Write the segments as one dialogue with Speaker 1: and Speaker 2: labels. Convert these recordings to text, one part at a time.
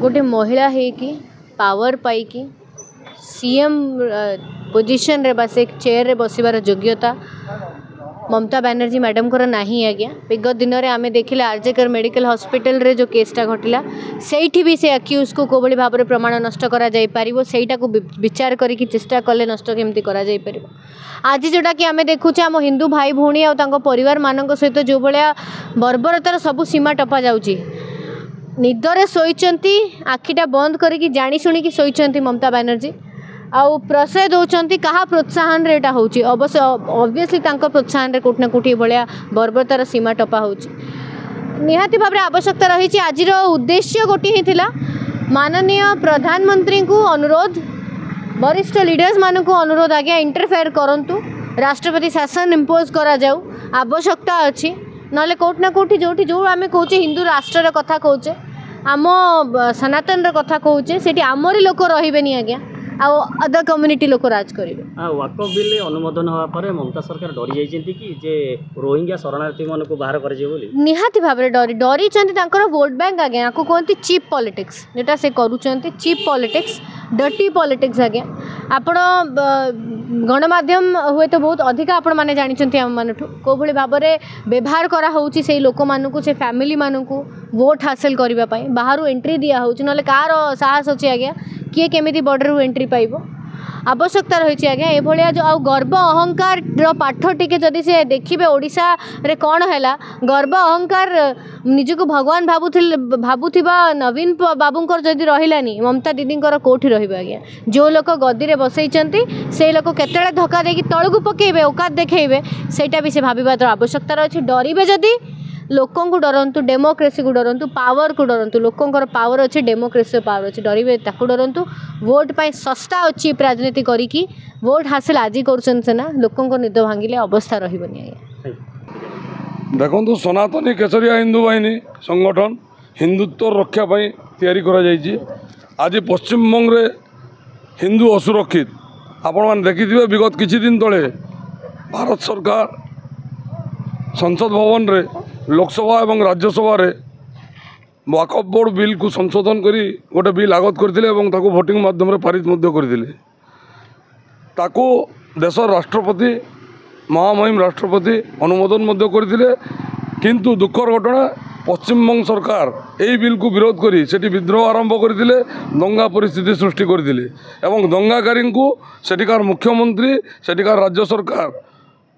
Speaker 1: गोटे महिला है कि पावर पाई कि सीएम पोजीशन रे बस एक चेयर रे बसिबार योग्यता ममता बनर्जी मैडम को नहीं आज्ञा। विगत दिन में आम देखिले आरजेकर मेडिकल हॉस्पिटल रे जो केसटा घटिला सेठी भी से अक्यूज को कोबली भाव में प्रमाण नष्ट करा जाई पारिबो सेटा को विचार करिक चेष्टा कले नष्ट केमती करा जाई पारिबो। आज जोटा कि आम देखुचे आम हिंदू भाई भौणी और परिवार मान सहित जो भाया बर्बरतार सबू सीमा टपा जाउची निदरे शोइचंती आखिटा बंद करिकी जानी शुणिकी शोइचंती ममता बनर्जी आउ प्रश्रय दौरान क्या प्रोत्साहन रे होची अवश्य ऑब्वियसली प्रोत्साहन रे कोठना कोठी भाया बर्बरतार सीमा टपा होची निहाती भाव आवश्यकता रही। आज उद्देश्य गोटे ही थिला माननीय प्रधानमंत्री को अनुरोध वरिष्ठ लीडर्स मान को अनुरोध आज्ञा इंटरफेयर करंतु राष्ट्रपति शासन इम्पोज करा जाऊ आवश्यकता अच्छी ना कोठना कोठी जोटी जो आम कहे हिंदू राष्ट्र कथा कहे आम सनातन कथा कहे से आमरी लोक रही आज्ञा आउ अदर कम्युनिटी लोक राज करेंगे।
Speaker 2: वाकफ बिल अनुमोदन होगा पर ममता सरकार डरी जाइए कि जे रोहिंग्या शरणार्थी मान को बाहर कर
Speaker 1: निहाती भाव डरी वोट बैंक आज्ञा आपको कहते चीप पॉलिटिक्स जोटा से करुँच चीप पॉलिटिक्स डर्टी पॉलिटिक्स आज्ञा आपण गणमाध्यम हुए तो बहुत अधिक आपण मैंने जानते आम मान कौ भाव में व्यवहार करा होची से लोक मानू से फैमिली मानू वोट हासिल करने बाहर एंट्री दिया हो ना कार साहस अच्छी आज्ञा किए केमी बॉर्डर एंट्री पाइब आवश्यकता रही आज्ञा ये जो आ गर्व अहंकार पाठ टिके जदि से देखिए ओडिशा रे कौन है गर्व अहंकार निजको भगवान भावुवा नवीन बाबूंकर जदि रहिलानी ममता दीदींकर कोठी रहिबा आज्ञा जो लोक गद्दी रे बसैचंती से लोक केतेले धक्का देकी तळकु पकेइबे औकात देखेइबे सेटा भी से भाबिबार आवश्यकता रही। डरिबे जदि लोकों को डरंतु डेमोक्रेसी को डरंतु पावर को डरंतु लोकों पावर अच्छे डेमोक्रेसी पावर अच्छे डरिबे ताकू डरंतु वोट पाई सस्ता और चीप राजनीति करिकी वोट हासिल आज करना लोकों निद भांगिले अवस्था रहिबनी।
Speaker 3: देखो सनातनी केसरिया हिंदू बाहिनी संगठन हिंदुत्व रक्षा पाई तैयारी करा जायछि। आज पश्चिम बंग रे हिंदू असुरक्षित आपण मैंने देखिथिबे विगत किछि दिन तले भारत सरकार संसद भवन रे लोकसभा एवं राज्यसभा रे वाकफ बोर्ड बिल को संशोधन करी गोटे बिल आगत करथिले एवं ताको भोटिंग माध्यम रे पारित मध्य करथिले। ताको देश राष्ट्रपति महामहिम राष्ट्रपति अनुमोदन मध्य करथिले किंतु दुखर घटना पश्चिम बंग सरकार यही बिल को विरोध करी सेठी विद्रोह आरंभ करथिले दंगा परिस्थिति सृष्टि करथिले एवं दंगाकारी को सेठिकार मुख्यमंत्री सेठिकार राज्य सरकार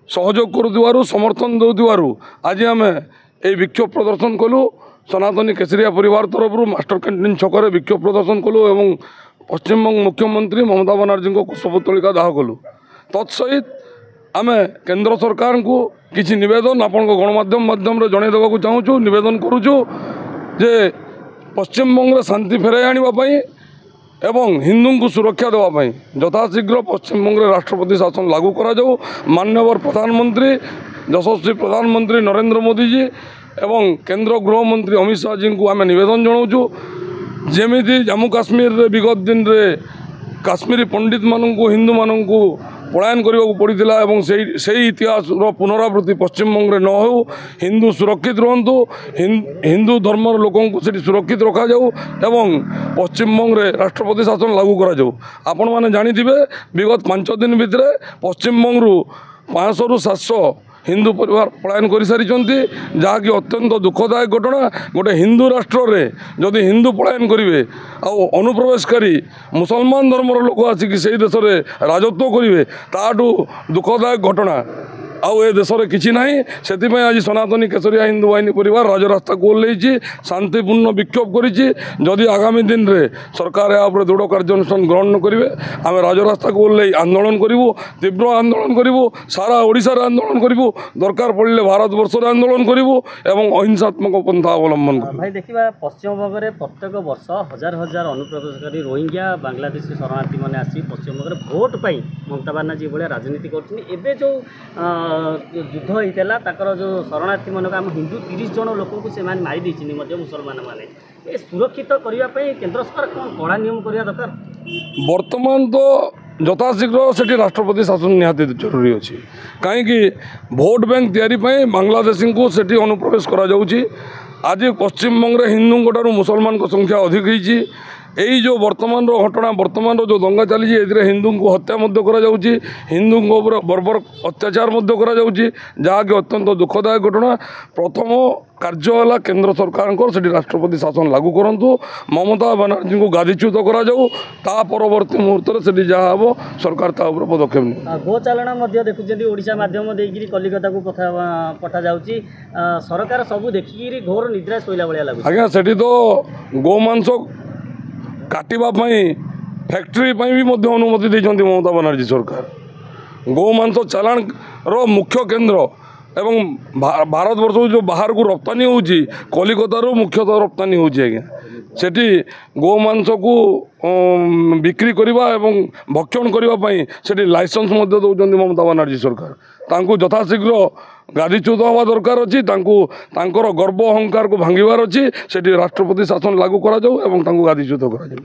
Speaker 3: सहयोग करुथिबारु समर्थन देउथिबारु आज आम ये विक्षोभ प्रदर्शन कलु। सनातनी केसरिया परिवार तरफ मास्टर कैंटीन छकरे विक्षोभ प्रदर्शन कलु एवं पश्चिमबंग मुख्यमंत्री ममता बनर्जी को कुशपुतलिका दाह कलु। तत्सहित आम केंद्र सरकार को किसी निवेदन आपण गणमाध्यम माध्यम जन देवाक चाहूँ निवेदन करुचु जे पश्चिम बंग शांति फेराई आने एवं हिंदू को सुरक्षा देवाई यथाशीघ्र पश्चिम बंग राष्ट्रपति शासन लागू करा जाऊ। माननीय प्रधानमंत्री यशस्वी प्रधानमंत्री नरेंद्र मोदी जी एवं केंद्र गृहमंत्री अमित शाह जी को आम निवेदन जनाऊँ जमी जम्मू काश्मीर रे विगत दिन रे काश्मीरी पंडित मानू हिंदू मानू पलायन करने को पड़ता एवं से इतिहास पुनरावृत्ति पश्चिम बंग में न हो हिंदू सुरक्षित रुहतु हिंदू धर्मर लोकों को सुरक्षित रखा जाऊ एवं पश्चिम बंग में राष्ट्रपति शासन लागू करा जाऊ। आपण मैंने जानिथिबे विगत 5 दिन भितर पश्चिम बंग रु 500 रु 700 हिंदू परिवार पलायन कर सारी जहाँकि अत्यंत दुखदायक घटना। गोटे हिंदू राष्ट्र रे जदि हिंदू पलायन करेंगे अनुप्रवेशकारी मुसलमान धर्मर लोक आसिक से देश में राजत्व करेंगे ताठू दुखदायक घटना आउ ए देश में किसी ना से आज सनातनी केसरिया हिंदू बाहिनी परिवार राजरास्ता को ओह्लैछि शांतिपूर्ण विक्षोभ करी आगामी दिन में सरकार या दृढ़ कार्यानुष्ठान ग्रहण न करेंगे आम राजरास्ता को ओह्लै आंदोलन करूँ तीव्र आंदोलन करूँ सारा ओडिशा आंदोलन करूँ दरकार पड़े भारत वर्ष आंदोलन करूँ एवं अहिंसात्मक पंथा अवलंबन करूँ।
Speaker 2: भाई देखा पश्चिम बंग में प्रत्येक वर्ष हजार हजार अनुप्रवेशकारी रोहिंग्या बांग्लादेशी शरणार्थी मैंने आसी पश्चिम बंग में भोट पाई ममता बनर्जी भाया राजनीति कर जो युद्ध होता ताकर जो शरणार्थी मान आम हिंदू 30 जन लोक से मारी देती मुसलमान मैंने सुरक्षित करने केंद्र सरकार कौन कड़ा नियम करने दरकार।
Speaker 3: वर्तमान तो यथाशीघ्र से राष्ट्रपति शासन निहाती जरूरी अच्छी कहीं भोट बैंक तैयारी बांग्लादेशी को सेठी अनुप्रवेश करा जाउची आज पश्चिमबंग में हिंदू ठार मुसलमान संख्या अधिक होती यही जो वर्तमान घटना वर्तमान जो दंगा चली हिंदू को हत्या हिंदू बर्बर अत्याचार जहाँकि अत्यंत दुखदायक घटना प्रथम कार्य है केंद्र सरकार से राष्ट्रपति शासन लागू करूँ ममता बनर्जी को गादीच्युत करा परवर्ती मुहूर्त से जहाँ हम सरकार पदक्षेप नहीं
Speaker 2: गोचालाण देखुं ओडिशा माध्यम देकर कलिकता को पठा जाऊँगी सरकार सबू देखिकी घोर निद्रा शोला भाया लगे
Speaker 3: आज्ञा से तो गोमांस काटापी फैक्ट्री भी अनुमति देती ममता बनर्जी सरकार गोमांस चालाण मुख्य केंद्र एवं भारत वर्ष जो बाहर को रप्तानी होची कलिकतारू मुख्यतः रप्तानी होची आज्ञा सेठी गोमांस को बिक्री करवा एवं भक्षण करने से लाइसेंस दौरान ममता बनर्जी सरकार तांको यथाशीघ्र गादीच्युत हवा दरकार अच्छी गर्व अहंकार को भांगार अच्छी से राष्ट्रपति शासन लागू करा गादीच्युत करा।